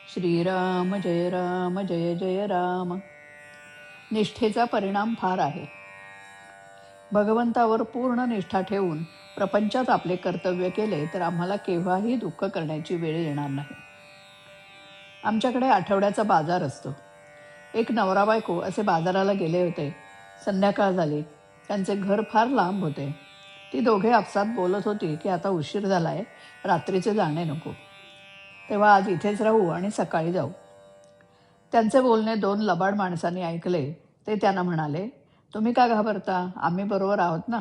श्रीराम जय जय राम. निष्ठेचा परिणाम फार आहे. भगवंतावर पूर्ण निष्ठा ठेवून प्रपंचात आपले कर्तव्य केले तर आम्हाला केव्हाही दुःख करण्याची वेळ येणार नाही. आमच्याकडे आठवड्याचा बाजार असतो. एक नवरा बायको असे बाजाराला गेले होते. संध्याकाळ झाली. त्यांचे घर फार लांब होते. ती दोघे आपसात बोलत होती की आता उशीर झालाय, रात्रीचे जाणे नको. तेव्हा आज इथेच राहू आणि सकाळी जाऊ. त्यांचे बोलणे दोन लबाड माणसांनी ऐकले. ते त्यांना म्हणाले, तुम्ही का घाबरता? आम्ही बरोबर आहोत ना.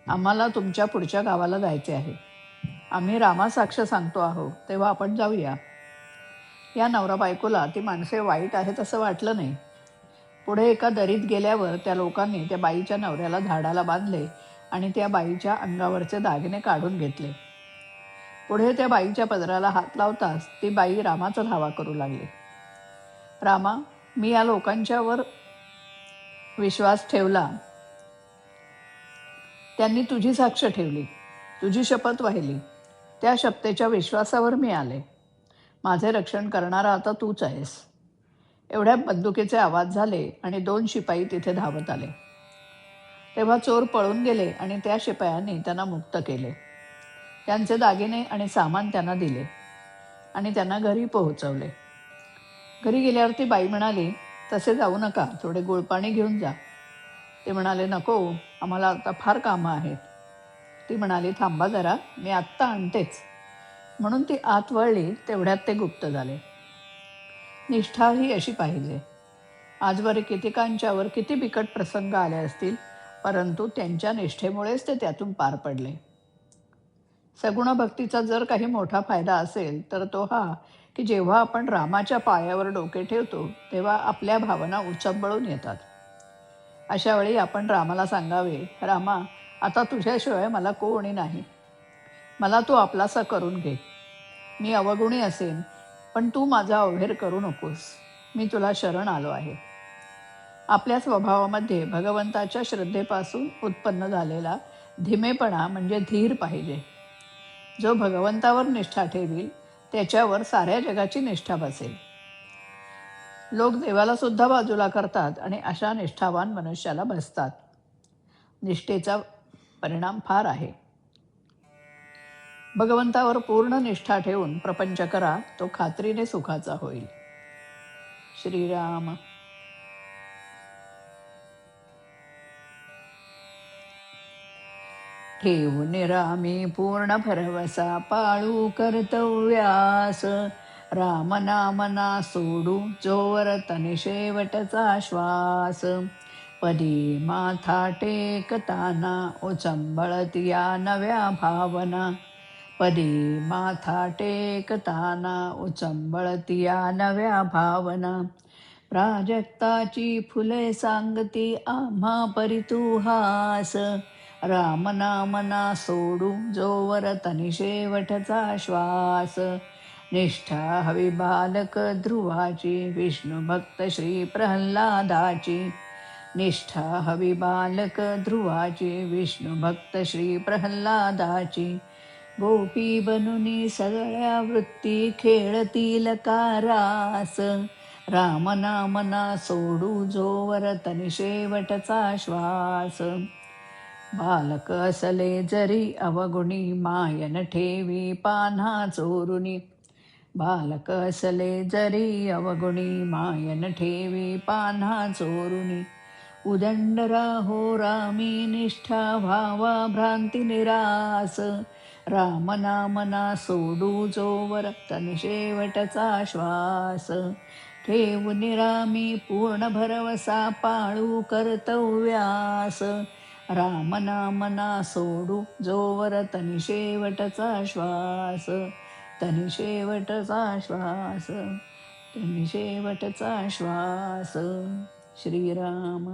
आम्हाला तुमच्या पुढच्या गावाला जायचे आहे. आम्ही रामासाक्ष सांगतो आहोत, तेव्हा आपण जाऊया. या नवरा बायकोला ती माणसे वाईट आहेत असं वाटलं नाही. पुढे एका दरीत गेल्यावर त्या लोकांनी त्या बाईच्या नवऱ्याला झाडाला बांधले आणि त्या बाईच्या अंगावरचे दागिने काढून घेतले. पुढे त्या बाईच्या पदराला हात लावताच ती बाई रामाचा धावा करू लागली. रामा, मी या लोकांच्यावर विश्वास ठेवला. त्यांनी तुझी साक्ष ठेवली, तुझी शपथ वाहिली. त्या शपथेच्या विश्वासावर मी आले. माझे रक्षण करणारा आता तूच आहेस. एवढ्या बंदुकीचे आवाज झाले आणि 2 शिपाई तिथे धावत आले. तेव्हा चोर पळून गेले आणि त्या शिपायांनी त्यांना मुक्त केले. त्यांचे दागिने आणि सामान त्यांना दिले आणि त्यांना घरी पोहोचवले. घरी गेल्यावर ती बाई म्हणाली, तसे जाऊ नका, थोडे गुळपाणी घेऊन जा. ते म्हणाले, नको, आम्हाला आता फार कामं आहेत. ती म्हणाली, थांबा जरा, मी आत्ता आणतेच. म्हणून ती आत वळली. तेवढ्यात ते गुप्त झाले. निष्ठा ही अशी पाहिजे. आजवर कितीकांच्यावर किती बिकट प्रसंग आले असतील, परंतु त्यांच्या निष्ठेमुळेच ते त्यातून पार पडले. सगुण भक्तीचा जर काही मोठा फायदा असेल तर तो हा की जेव्हा आपण रामाच्या पायावर डोके ठेवतो तेव्हा आपल्या भावना उचंबळून येतात. अशा वेळी आपण रामाला सांगावे, रामा, आता तुझ्याशिवाय मला कोणी नाही. मला तू आपलासा करून घे. मी अवगुणी असेन, पण तू माझा अवहेर करू नकोस. मी तुला शरण आलो आहे. आपल्या स्वभावामध्ये भगवंताच्या श्रद्धेपासून उत्पन्न झालेला धीमेपणा म्हणजे धीर पाहिजे. जो भगवंतावर निष्ठा ठेवील त्याच्यावर साऱ्या जगाची निष्ठा बसेल. लोक देवाला सुद्धा बाजूला करतात आणि अशा निष्ठावान मनुष्याला भसतात. निष्ठेचा परिणाम फार आहे. भगवंतावर पूर्ण निष्ठा ठेवून प्रपंच करा, तो खात्रीने सुखाचा होईल. श्रीराम. ठेवून रामी पूर्ण भरवसा, पाळू कर्तव्यास. राम नाम ना सोडू, जोवर तनी शेवटचा श्वास. पदी माथा टेकताना, उचंबळतिया नव्या भावना. पदी माथा टेकताना, उचंबळतिया नव्या भावना. प्राजक्ताची फुले सांगती, आम्हा परितुहास. राम नाम ना सोडू, जोवर तनी शेवटचा श्वास. निष्ठा हवी बालक ध्रुवाची, विष्णू भक्त श्री प्रल्हादाची. निष्ठा हवी बालक ध्रुवाची, विष्णू भक्त श्री प्रल्हादाची. गोपी बनुनी सगळ्या वृत्ती, खेळतील कारास. राम नाम ना सोडू, जोवर तनी शेवटचा श्वास. बालक असले जरी अवगुणी, मायन ठेवी पान्हा चोरुनी. बालक असले जरी अवगुणी, मायन ठेवी पान्हा चोरुनी. उदंड राहो रामी निष्ठा, व्हावा भ्रांती निरास. राम नाम ना सोडू, जोवर तनी शेवटचा श्वास. ठेवून रामी पूर्ण भरवसा, पाळू कर्तव्यास. राम नाम ना सोडू, जोवर तनी शेवटचा श्वास. तनी शेवटचा श्वास. तनी शेवटचा श्वास. श्रीराम.